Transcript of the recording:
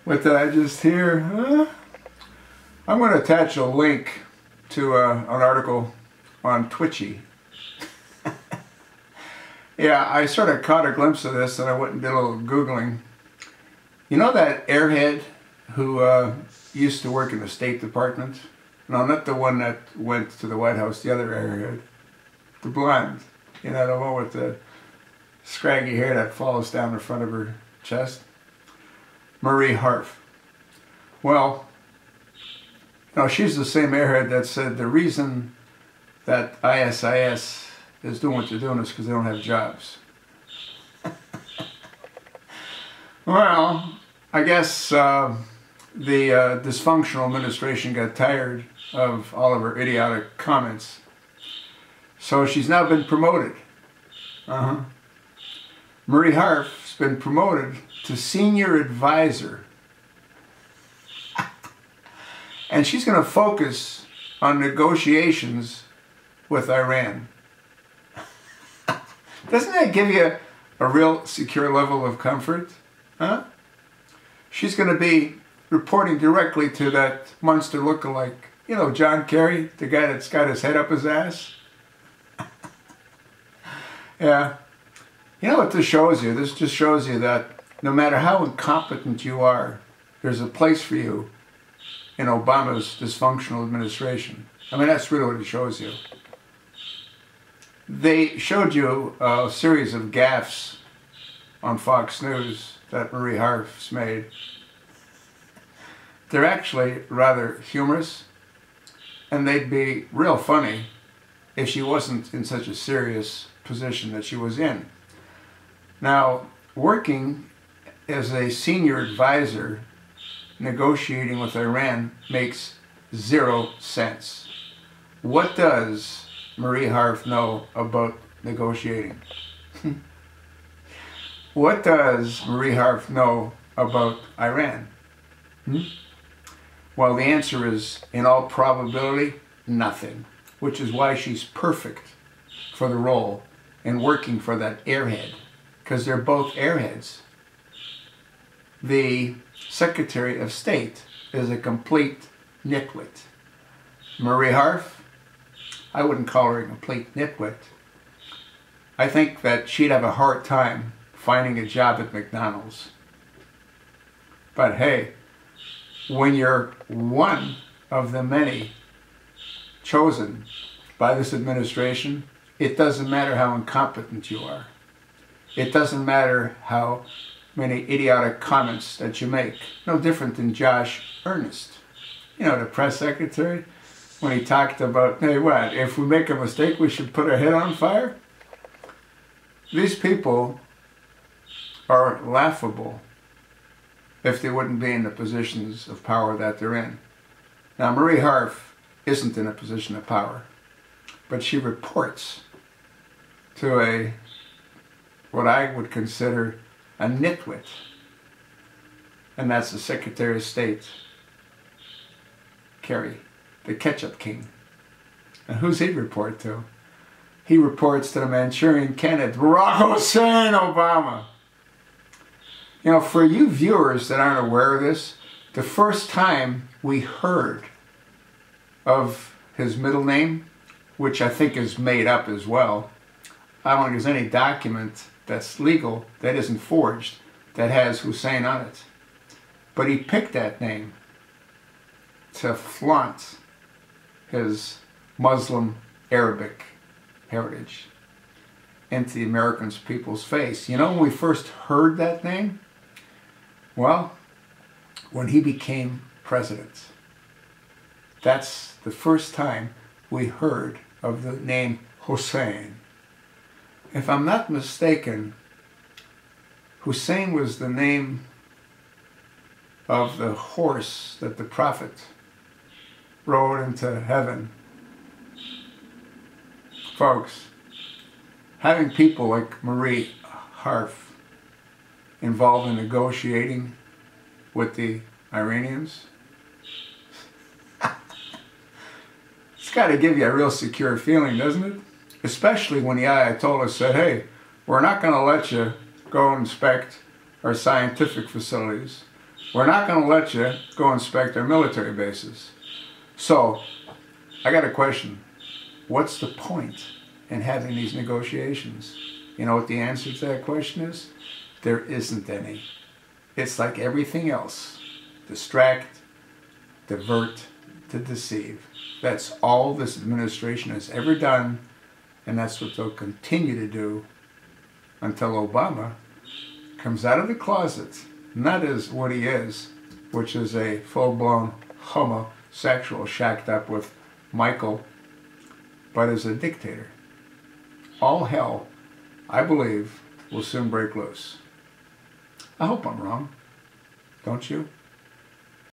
What did I just hear? I'm going to attach a link to an article on Twitchy. Yeah, I sort of caught a glimpse of this and I went and did a little Googling. You know that airhead who used to work in the State Department? No, not the one that went to the White House, the other airhead. The blonde. You know, the one with the scraggy hair that falls down the front of her chest. Marie Harf. Well, no, she's the same airhead that said the reason that ISIS is doing what they're doing is because they don't have jobs. Well, I guess the dysfunctional administration got tired of all of her idiotic comments. So she's now been promoted. Marie Harf's been promoted to senior advisor. And she's going to focus on negotiations with Iran. Doesn't that give you a real secure level of comfort? Huh? She's going to be reporting directly to that monster lookalike. You know, John Kerry, the guy that's got his head up his ass. Yeah. You know what this shows you? This just shows you that no matter how incompetent you are, there's a place for you in Obama's dysfunctional administration. I mean, that's really what it shows you. They showed you a series of gaffes on Fox News that Marie Harf's made. They're actually rather humorous, and they'd be real funny if she wasn't in such a serious position that she was in. Now, working as a senior advisor negotiating with Iran makes 0 sense. What does Marie Harf know about negotiating? What does Marie Harf know about Iran? Well, the answer is, in all probability, nothing, which is why she's perfect for the role and working for that airhead, because they're both airheads. The Secretary of State is a complete nitwit. Marie Harf, I wouldn't call her a complete nitwit. I think that she'd have a hard time finding a job at McDonald's. But hey, when you're one of the many chosen by this administration, it doesn't matter how incompetent you are. It doesn't matter how many idiotic comments that you make. No different than Josh Earnest, you know, the press secretary, when he talked about, hey, what, if we make a mistake, we should put our head on fire? These people are laughable if they wouldn't be in the positions of power that they're in. Now, Marie Harf isn't in a position of power, but she reports to what I would consider a nitwit, and that's the Secretary of State, Kerry, the ketchup king. And who's he report to? He reports to the Manchurian candidate, Barack Hussein Obama. You know, for you viewers that aren't aware of this, the first time we heard of his middle name, which I think is made up as well, I don't think there's any document that's legal, that isn't forged, that has Hussein on it. But he picked that name to flaunt his Muslim Arabic heritage into the American people's face. You know when we first heard that name? Well, when he became president. That's the first time we heard of the name Hussein. If I'm not mistaken, Hussein was the name of the horse that the prophet rode into heaven. Folks, having people like Marie Harf involved in negotiating with the Iranians, it's got to give you a real secure feeling, doesn't it? Especially when the Ayatollah said, hey, we're not going to let you go inspect our scientific facilities. we're not going to let you go inspect our military bases. So, I got a question. What's the point in having these negotiations? You know what the answer to that question is? There isn't any. It's like everything else. Distract, divert, to deceive. That's all this administration has ever done, and that's what they'll continue to do until Obama comes out of the closet, not as what he is, which is a full-blown homosexual shacked up with Michael, but as a dictator. All hell, I believe, will soon break loose. I hope I'm wrong. Don't you?